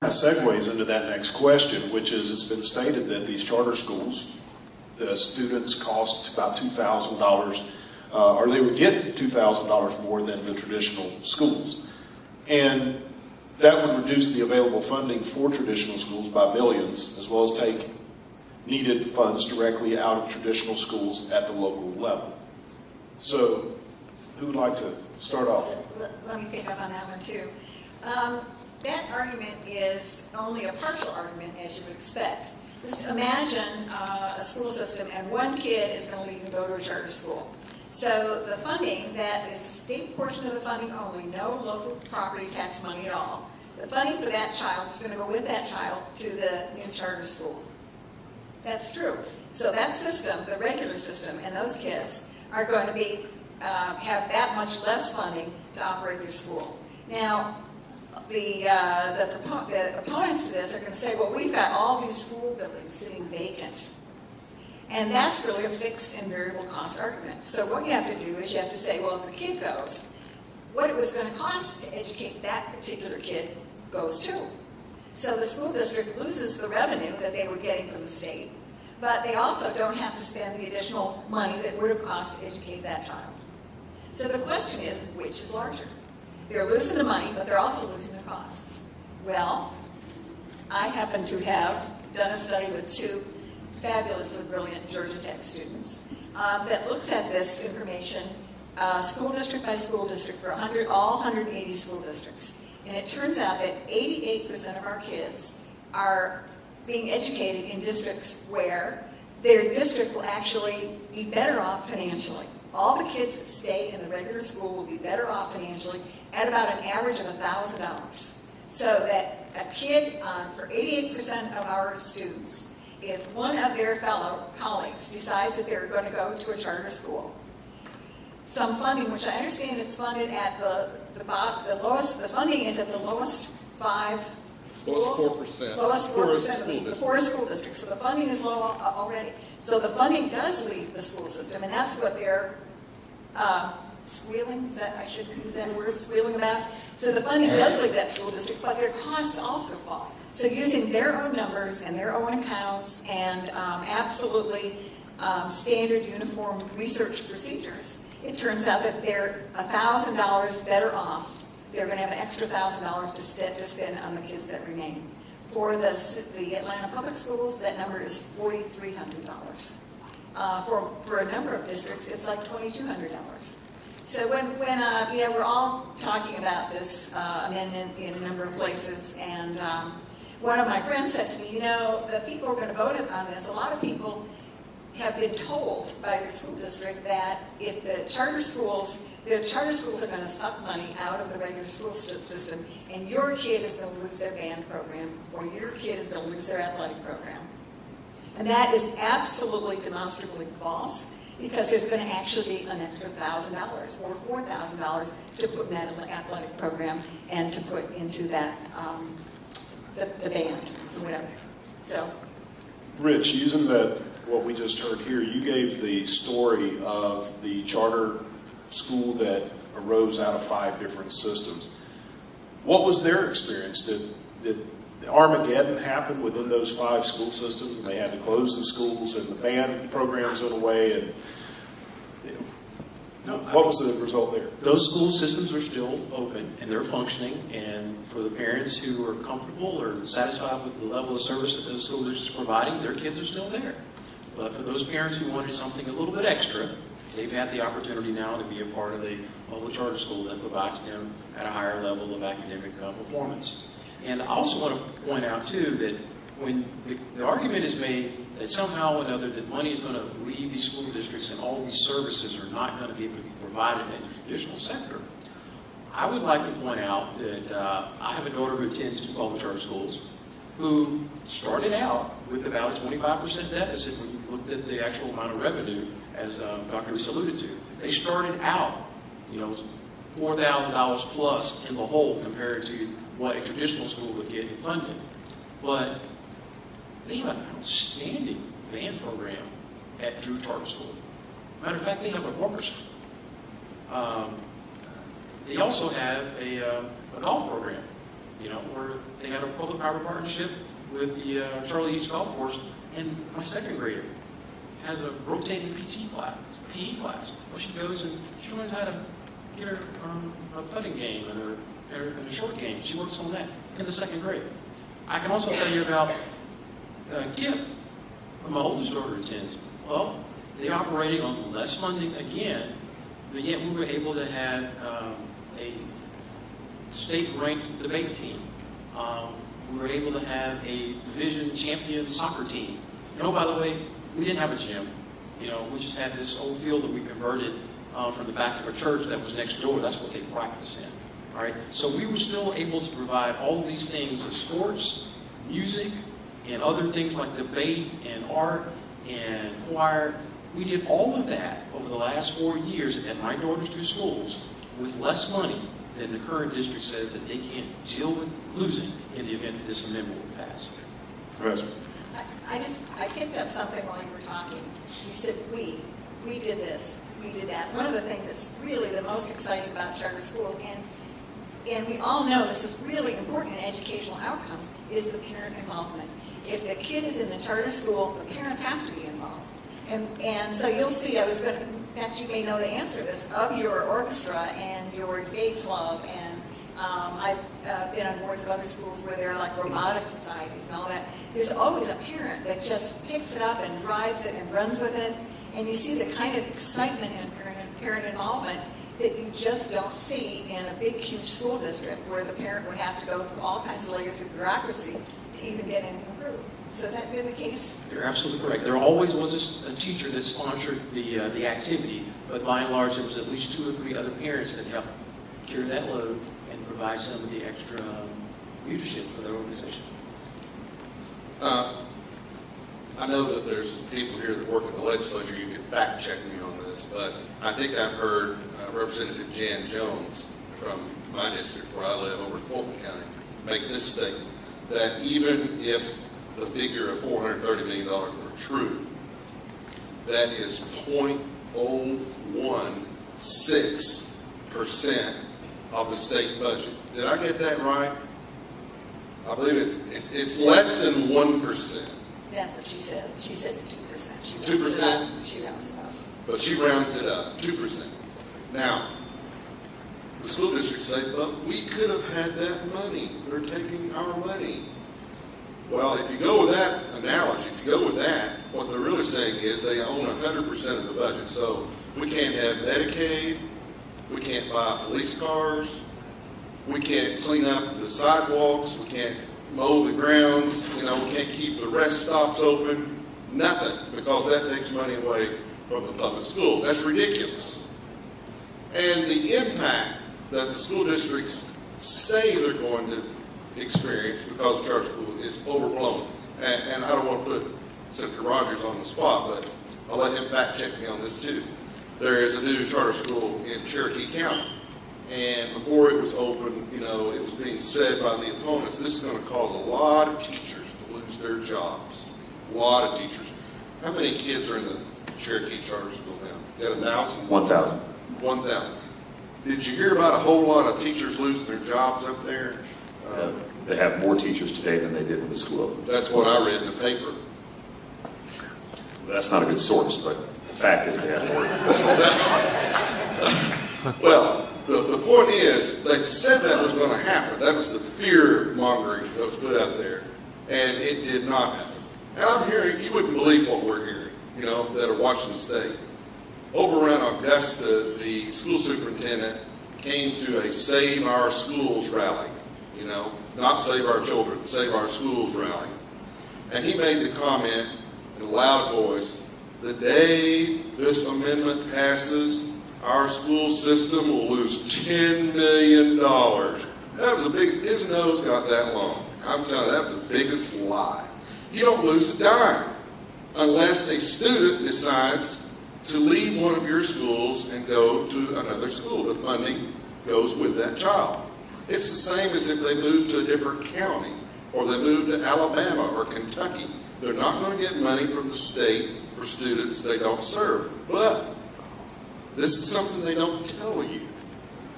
segues into that next question, which is, it's been stated that these charter schools, the students cost about $2,000, or they would get $2,000 more than the traditional schools. And that would reduce the available funding for traditional schools by millions, as well as take needed funds directly out of traditional schools at the local level. So, who would like to start off? Let me pick up on that one too. That argument is only a partial argument, as you would expect. Just imagine a school system and one kid is going to leave and go to a charter school. So the funding, that is the state portion of the funding only, no local property tax money at all. The funding for that child is going to go with that child to the new charter school. That's true. So that system, the regular system, and those kids are going to be have that much less funding to operate their school. Now, the opponents to this are going to say, well, we've got all these school buildings sitting vacant. And that's really a fixed and variable cost argument. So what you have to do is you have to say, well, if the kid goes, what it was going to cost to educate that particular kid goes too. So the school district loses the revenue that they were getting from the state, but they also don't have to spend the additional money that would have cost to educate that child. So the question is, which is larger? They're losing the money, but they're also losing the costs. Well, I happen to have done a study with two fabulously brilliant Georgia Tech students that looks at this information school district by school district for all 180 school districts. And it turns out that 88% of our kids are being educated in districts where their district will actually be better off financially. All the kids that stay in the regular school will be better off financially at about an average of $1,000. So that a kid, for 88% of our students, if one of their fellow colleagues decides that they're going to go to a charter school, some funding, which I understand it's funded at the lowest, the funding is at the lowest 5 schools. Lowest 4%. Lowest 4% of the 4 school districts. So the funding is low already. So the funding does leave the school system, and that's what they're squealing, I shouldn't use that word, squealing about. So the funding does leave that school district, but their costs also fall. So using their own numbers and their own accounts and absolutely standard uniform research procedures, it turns out that they're $1,000 better off. They're going to have an extra $1,000 to spend on the kids that remain. For the Atlanta Public Schools, that number is $4,300. For a number of districts, it's like $2,200. So when we're all talking about this amendment in a number of places, and one of my friends said to me, the people who are going to vote on this, a lot of people have been told by their school district that if the charter schools are going to suck money out of the regular school system, and your kid is going to lose their band program, or your kid is going to lose their athletic program. And that is absolutely demonstrably false, because there's going to actually be an extra $1,000 or $4,000 to put in that athletic program and to put into that the band or whatever. So, Rich, using what we just heard here, you gave the story of the charter school that arose out of 5 different systems. What was their experience? Did Armageddon happen within those 5 school systems, and they had to close the schools and the band programs went away? And what was the result there? Those school systems are still open and they're functioning, and for the parents who are comfortable or satisfied with the level of service that those school districts are providing, their kids are still there. But for those parents who wanted something a little bit extra, they've had the opportunity now to be a part of a public charter school that provides them at a higher level of academic performance. And I also want to point out, too, that when the argument is made that somehow or another that money is going to leave these school districts and all these services are not going to be able to be provided in the traditional sector, I would like to point out that I have a daughter who attends 2 public charter schools who started out with about a 25% deficit when you looked at the actual amount of revenue, as Dr. Reese alluded to. They started out, $4,000 plus in the hole compared to what a traditional school would get in funding. But they have an outstanding band program at Drew Charter School. Matter of fact, they have an orchestra. They also have a golf program. where they had a public-private partnership with the Charlie East Golf Course, and my second grader has a rotating PE class, where she goes and she learns how to get her a putting game and a short game. She works on that in the second grade. I can also tell you about Kip, where my oldest daughter attends. Well, they're operating on less funding again, but yet we were able to have a state-ranked debate team. We were able to have a division champion soccer team. And oh, by the way, we didn't have a gym. We just had this old field that we converted from the back of a church that was next door. That's what they practice in. All right? So we were still able to provide all of these things of sports, music, and other things like debate and art and choir. We did all of that over the last 4 years at my daughter's two schools with less money than the current district says that they can't deal with losing in the event that this amendment will pass. Professor. I picked up something while you were talking. You said we did this, we did that. One of the things that's really the most exciting about charter schools, and we all know this is really important in educational outcomes, is the parent involvement. If the kid is in the charter school, the parents have to be involved. And so you'll see, in fact, you may know the answer to this, of your orchestra and your debate club, and I've been on boards of other schools where there are like robotic societies and all that. There's always a parent that just picks it up and drives it and runs with it, and you see the kind of excitement in parent involvement that you just don't see in a big, huge school district where the parent would have to go through all kinds of layers of bureaucracy to even get anything approved. So has that been the case? You're absolutely correct. There always was a teacher that sponsored the activity, but by and large, there was at least 2 or 3 other parents that helped carry that load and provide some of the extra leadership for their organization. I know that there's people here that work in the legislature. You can fact check me on this, but I think I've heard Representative Jan Jones from my district where I live over in Fulton County make this statement, that even if the figure of $430 million were true, that is 0.016% of the state budget. Did I get that right? I believe it's less than 1%. That's what she says. She says 2%. She 2%? She rounds it up. But she rounds it up, 2%. Now, the school districts say, but we could have had that money. They're taking our money. Well, if you go with that analogy, if you go with that, what they're really saying is they own 100% of the budget. So we can't have Medicaid, we can't buy police cars, we can't clean up the sidewalks, we can't mow the grounds, we can't keep the rest stops open, nothing, because that takes money away from the public schools. That's ridiculous. And the impact that the school districts say they're going to experience because of charter school is overblown. And I don't want to put Senator Rogers on the spot, but I'll let him fact check me on this too. There is a new charter school in Cherokee County. And before it was open, it was being said by the opponents, this is going to cause a lot of teachers to lose their jobs. A lot of teachers. How many kids are in the Cherokee charter school now? You got 1,000? 1,000. 1,000. Did you hear about a whole lot of teachers losing their jobs up there? They have more teachers today than they did when the school opened. That's what I read in the paper. That's not a good source, but the fact is they have more. Well, the point is, they said that was going to happen. That was the fear mongering that was put out there, and it did not happen. And I'm hearing, you wouldn't believe what we're hearing, that are Washington State. Over around Augusta, the school superintendent came to a Save Our Schools rally, not Save Our Children, Save Our Schools rally. And he made the comment in a loud voice, the day this amendment passes, our school system will lose $10 million. That was his nose got that long. I'm telling you, that was the biggest lie. You don't lose a dime unless a student decides to leave one of your schools and go to another school. The funding goes with that child. It's the same as if they move to a different county or they move to Alabama or Kentucky. They're not going to get money from the state for students they don't serve. But this is something they don't tell you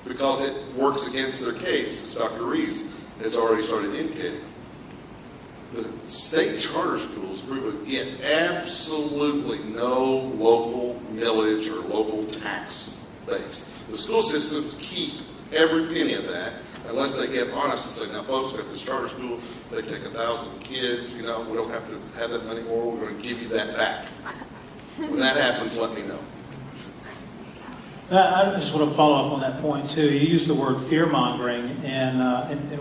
because it works against their case, as Dr. Reeves has already started indicating. The state charter schools prove again absolutely no local millage or local tax base. The school systems keep every penny of that unless they get honest and say, now folks, got this charter school, they take 1,000 kids, we don't have to have that money more, we're going to give you that back. When that happens, let me know. I just want to follow up on that point too. You used the word fear-mongering, and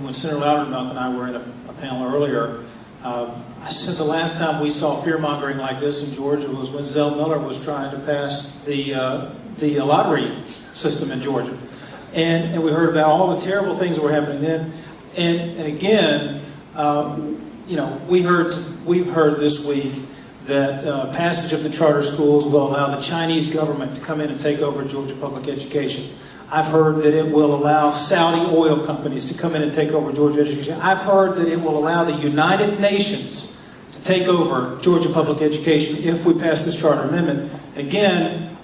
when Senator Loudermilk and I were in a panel earlier, I said the last time we saw fear-mongering like this in Georgia was when Zell Miller was trying to pass the lottery system in Georgia. And we heard about all the terrible things that were happening then. And again, we've heard this week that passage of the charter schools will allow the Chinese government to come in and take over Georgia public education. I've heard that it will allow Saudi oil companies to come in and take over Georgia education. I've heard that it will allow the United Nations to take over Georgia public education if we pass this charter amendment. Again,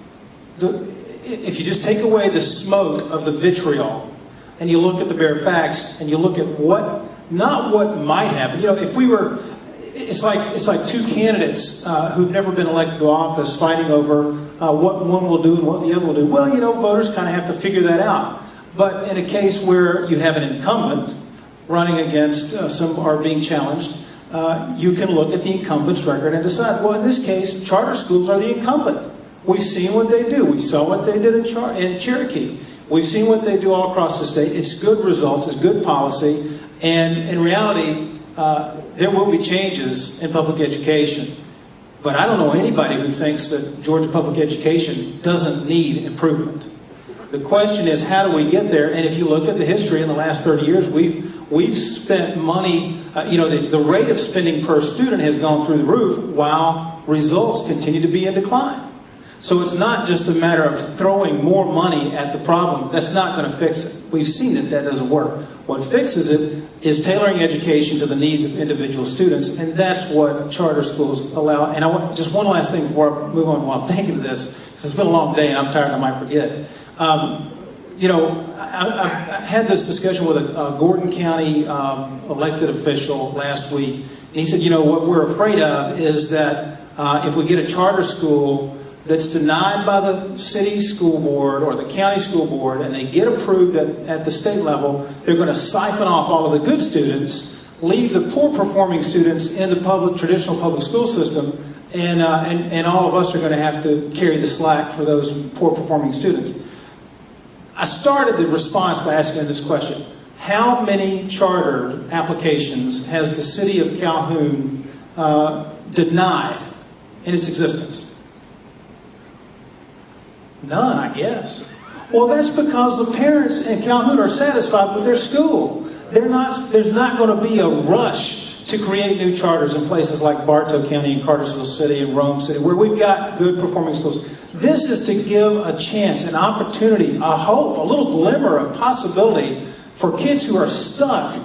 if you just take away the smoke of the vitriol and you look at the bare facts and you look at not what might happen. If we were, it's like two candidates who've never been elected to office fighting over what one will do and what the other will do. Well, voters kind of have to figure that out. But in a case where you have an incumbent running against some are being challenged, you can look at the incumbent's record and decide, well, in this case, charter schools are the incumbent. We've seen what they do. We saw what they did in Cherokee. We've seen what they do all across the state. It's good results. It's good policy. And in reality, there will be changes in public education. But I don't know anybody who thinks that Georgia public education doesn't need improvement. The question is, how do we get there? And if you look at the history in the last 30 years, we've spent money, the rate of spending per student has gone through the roof while results continue to be in decline. So it's not just a matter of throwing more money at the problem. That's not going to fix it. We've seen that doesn't work. What fixes it is tailoring education to the needs of individual students, and that's what charter schools allow. And I want just one last thing before I move on while I'm thinking of this, because it's been a long day and I'm tired, I might forget. I had this discussion with a Gordon County elected official last week, and he said, what we're afraid of is that if we get a charter school that's denied by the city school board or the county school board and they get approved at the state level, they're going to siphon off all of the good students, leave the poor performing students in the traditional public school system, and all of us are going to have to carry the slack for those poor performing students. I started the response by asking this question: how many charter applications has the city of Calhoun denied in its existence? None, I guess. Well, that's because the parents in Calhoun are satisfied with their school. There's not going to be a rush to create new charters in places like Bartow County and Cartersville City and Rome City, where we've got good performing schools. This is to give a chance, an opportunity, a hope, a little glimmer of possibility for kids who are stuck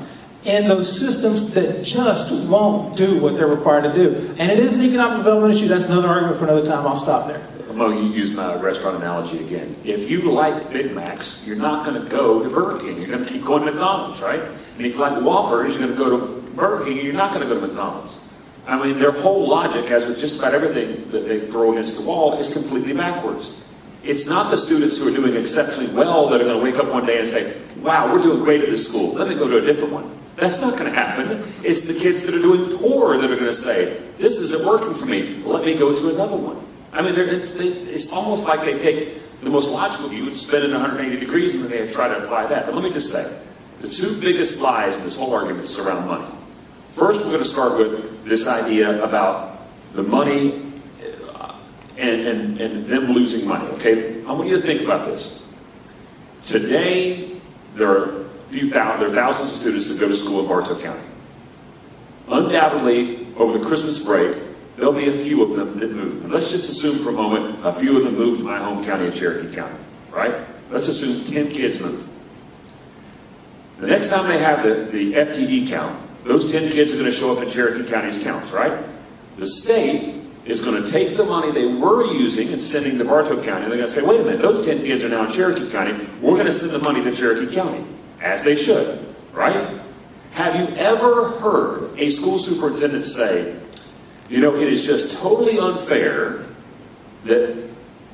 in those systems that just won't do what they're required to do. And it is an economic development issue. That's another argument for another time. I'll stop there. Mo, you used my restaurant analogy again. If you like Big Macs, you're not going to go to Burger King. You're going to keep going to McDonald's, right? And if you like Whoppers, you're going to go to Burger King, and you're not going to go to McDonald's. I mean, their whole logic, as with just about everything that they throw against the wall, is completely backwards. It's not the students who are doing exceptionally well that are going to wake up one day and say, wow, we're doing great at this school. Let me go to a different one. That's not going to happen. It's the kids that are doing poor that are going to say, this isn't working for me. Let me go to another one. I mean, it's almost like they take the most logical view and spin it 180 degrees and then they try to apply that. But let me just say, the two biggest lies in this whole argument surround money. First, we're going to start with this idea about the money and them losing money, okay? I want you to think about this. Today, there are thousands of students that go to school in Bartow County. Undoubtedly, over the Christmas break, there'll be a few of them that move. And let's just assume for a moment a few of them move to my home county of Cherokee County, right? Let's assume 10 kids move. The next time they have the FTE count, those 10 kids are going to show up in Cherokee County's counts, right? The state is going to take the money they were using and sending to Bartow County. They're going to say, wait a minute, those 10 kids are now in Cherokee County. We're going to send the money to Cherokee County, as they should, right? Have you ever heard a school superintendent say, you know, it is just totally unfair that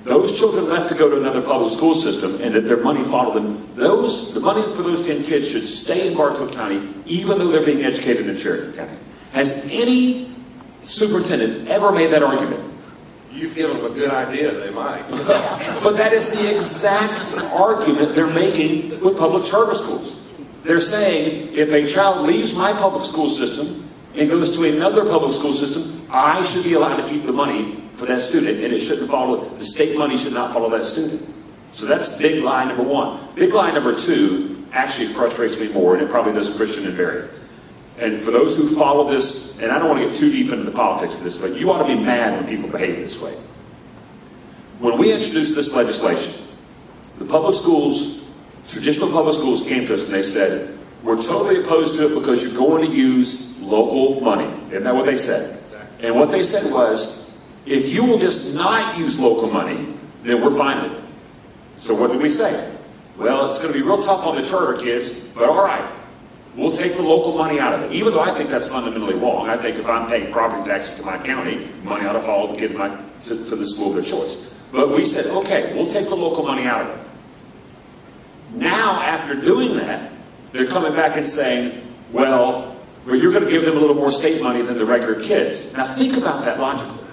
those children left to go to another public school system and that their money followed them? The money for those 10 kids should stay in Bartow County even though they're being educated in Cherokee County. Has any superintendent ever made that argument? You've given them a good idea, they might. But that is the exact argument they're making with public charter schools. They're saying, if a child leaves my public school system and goes to another public school system, I should be allowed to keep the money for that student, and it shouldn't follow, the state money should not follow that student. So that's big lie number one. Big lie number two actually frustrates me more, and it probably does Christian and Barry. And for those who follow this, and I don't want to get too deep into the politics of this, but you ought to be mad when people behave this way. When we introduced this legislation, the public schools, traditional public schools came to us and they said, we're totally opposed to it because you're going to use local money. Isn't that what they said? And what they said was, if you will just not use local money, then we're fine with it. So what did we say? Well, it's going to be real tough on the charter kids, but all right. We'll take the local money out of it, even though I think that's fundamentally wrong. I think if I'm paying property taxes to my county, money ought to follow to the school of their choice. But we said, okay, we'll take the local money out of it. Now, after doing that, they're coming back and saying, well, you're going to give them a little more state money than the regular kids. Now, think about that logically.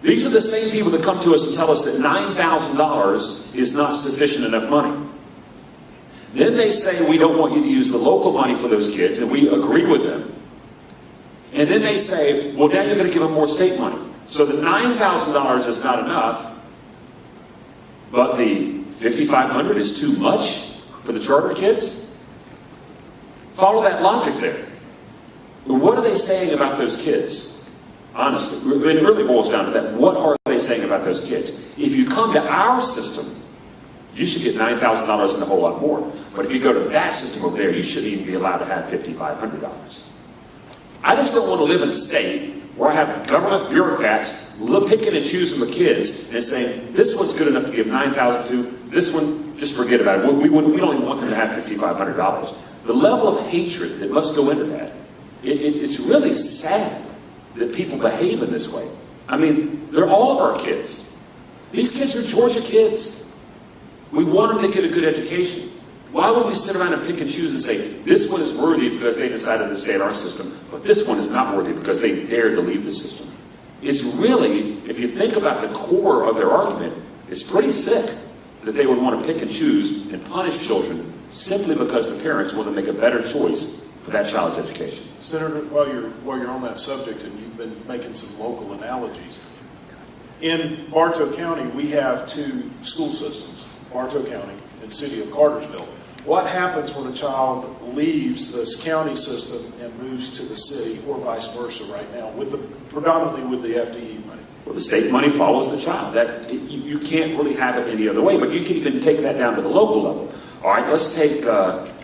These are the same people that come to us and tell us that $9,000 is not sufficient enough money. Then they say, we don't want you to use the local money for those kids, and we agree with them. And then they say, well, now you're going to give them more state money. So the $9,000 is not enough, but the $5,500 is too much for the charter kids? Follow that logic there. What are they saying about those kids? Honestly, I mean, it really boils down to that. What are they saying about those kids? If you come to our system, you should get $9,000 and a whole lot more. But if you go to that system over there, you shouldn't even be allowed to have $5,500. I just don't want to live in a state where I have government bureaucrats picking and choosing the kids and saying, this one's good enough to give $9,000 to, this one, just forget about it. We don't even want them to have $5,500. The level of hatred that must go into that, it's really sad that people behave in this way. I mean, they're all of our kids. These kids are Georgia kids. We want them to get a good education. Why would we sit around and pick and choose and say, this one is worthy because they decided to stay in our system, but this one is not worthy because they dared to leave the system? It's really, if you think about the core of their argument, it's pretty sick that they would want to pick and choose and punish children simply because the parents want to make a better choice for that child's education. Senator, while you're on that subject and you've been making some local analogies, in Bartow County we have two school systems, Bartow County and City of Cartersville. What happens when a child leaves this county system and moves to the city, or vice versa right now, predominantly with the FDE money? Well, the state money follows the child. You can't really have it any other way, but you can even take that down to the local level. All right, let's take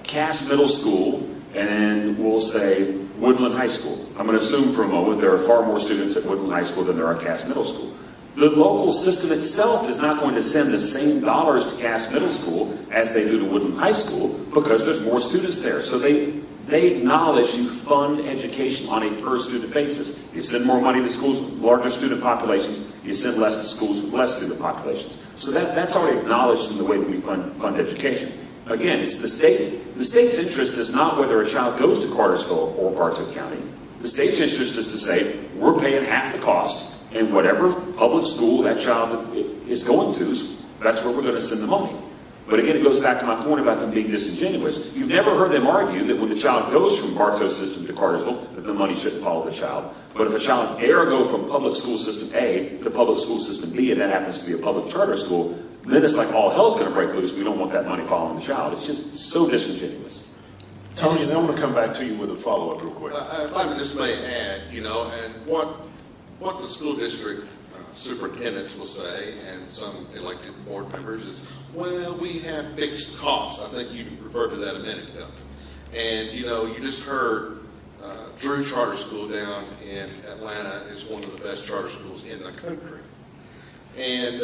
Cass Middle School, and we'll say Woodland High School. I'm going to assume for a moment there are far more students at Woodland High School than there are at Cass Middle School. The local system itself is not going to send the same dollars to Cass Middle School as they do to Woodland High School because there's more students there. So they acknowledge you fund education on a per student basis. You send more money to schools with larger student populations, you send less to schools with less student populations. So that's already acknowledged in the way that we fund education. Again, it's the state. The state's interest is not whether a child goes to Cartersville or Bartow County. The state's interest is to say, we're paying half the cost, and whatever public school that child is going to, that's where we're going to send the money. But again, it goes back to my point about them being disingenuous. You've never heard them argue that when the child goes from Bartow system to Cartersville, that the money shouldn't follow the child. But if a child dare go from public school system A to public school system B, and that happens to be a public charter school, then it's like all hell's going to break loose. We don't want that money following the child. It's just so disingenuous. Tony, I want to come back to you with a follow-up real quick. If I just may add, and what the school district superintendents will say, and some elected board members, is, well, we have fixed costs. I think you referred to that a minute ago. And, you just heard Drew Charter School down in Atlanta is one of the best charter schools in the country. And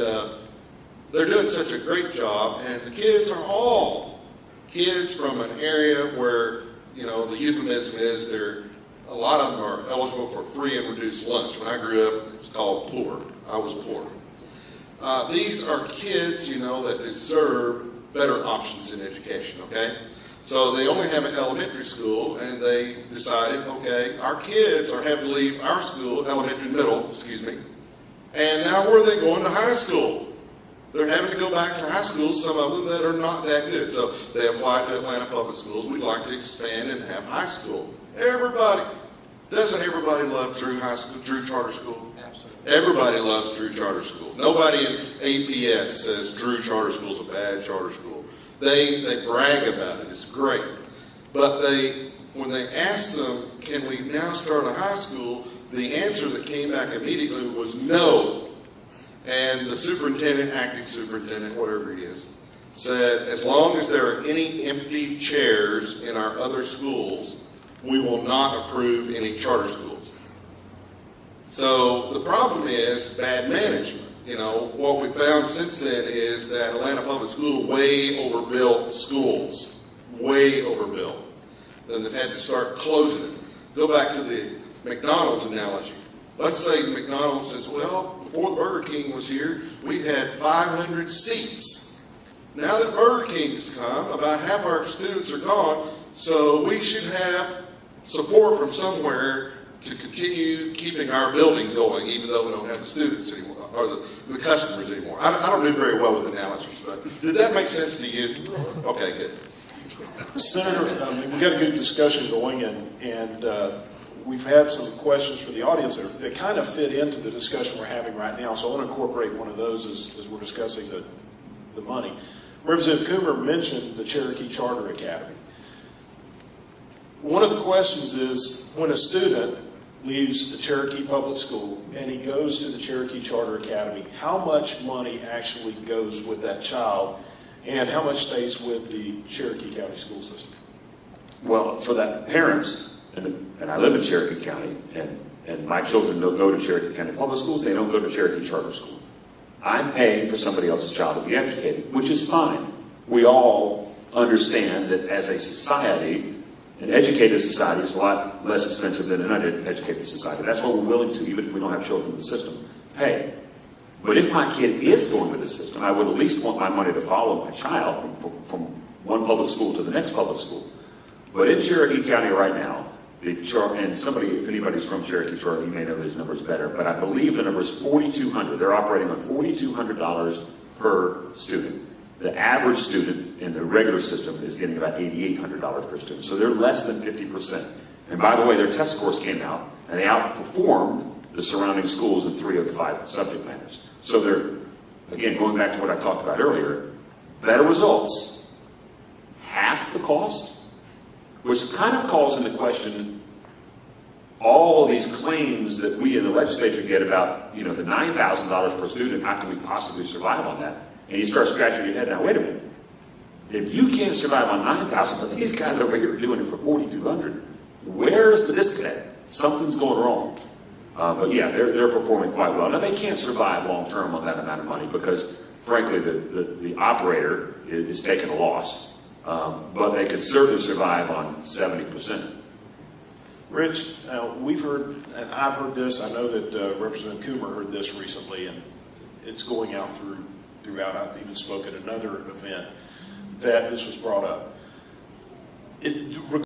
they're doing such a great job, and the kids are all kids from an area where you know, the euphemism is a lot of them are eligible for free and reduced lunch. When I grew up, it was called poor. I was poor. These are kids, you know, that deserve better options in education, okay? So they only have an elementary school, and they decided, okay, our kids are having to leave our school, elementary, middle, excuse me, and now where are they going to high school? They're having to go back to high schools, some of them that are not that good. So they applied to Atlanta Public Schools. We'd like to expand and have high school. Doesn't everybody love Drew High School, Drew Charter School? Absolutely. Everybody loves Drew Charter School. Nobody in APS says Drew Charter School is a bad charter school. They brag about it. It's great. But when they asked them, can we now start a high school, the answer that came back immediately was no. And the superintendent, acting superintendent, whatever he is, said, as long as there are any empty chairs in our other schools, we will not approve any charter schools. So the problem is bad management. You know, what we found since then is that Atlanta Public School way overbuilt schools, way overbuilt. Then they've had to start closing them. Go back to the McDonald's analogy. Let's say McDonald's says, well, before the Burger King was here, we had 500 seats. Now that Burger King's come, about half our students are gone, so we should have support from somewhere to continue keeping our building going, even though we don't have the students anymore, or the customers anymore. I don't do very well with analogies, but did that make sense to you? Okay, good. Senator, we've got a good discussion going, and we've had some questions for the audience that kind of fit into the discussion we're having right now, so I want to incorporate one of those as we're discussing the money. Representative Coomer mentioned the Cherokee Charter Academy. One of the questions is, when a student leaves the Cherokee Public School and he goes to the Cherokee Charter Academy, how much money actually goes with that child, and how much stays with the Cherokee County school system? Well, for that parent, and I live in Cherokee County, and my children don't go to Cherokee County Public Schools, they don't go to Cherokee Charter School. I'm paying for somebody else's child to be educated, which is fine. We all understand that as a society, an educated society is a lot less expensive than an uneducated society. That's what we're willing to, even if we don't have children in the system, pay. But if my kid is going to the system, I would at least want my money to follow my child from one public school to the next public school. But in Cherokee County right now, and somebody, if anybody's from Cherokee Charter, you may know these numbers better, but I believe the number is $4,200. They're operating on $4,200 per student. The average student in the regular system is getting about $8,800 per student. So they're less than 50%. And by the way, their test scores came out, and they outperformed the surrounding schools in 3 of the 5 subject matters. So they're, again, going back to what I talked about earlier, better results, half the cost, which kind of calls into question all these claims that we in the legislature get about, you know, the $9,000 per student, how can we possibly survive on that? And you start scratching your head, now wait a minute. If you can't survive on $9,000, but these guys over here are doing it for $4,200, where's the disconnect? Something's going wrong. But yeah, they're performing quite well. Now they can't survive long term on that amount of money because, frankly, the operator is taking a loss. But they could certainly survive on 70%. Rich, we've heard, and I've heard this, I know that Representative Coomer heard this recently, and it's going out throughout. I've even spoke at another event that this was brought up.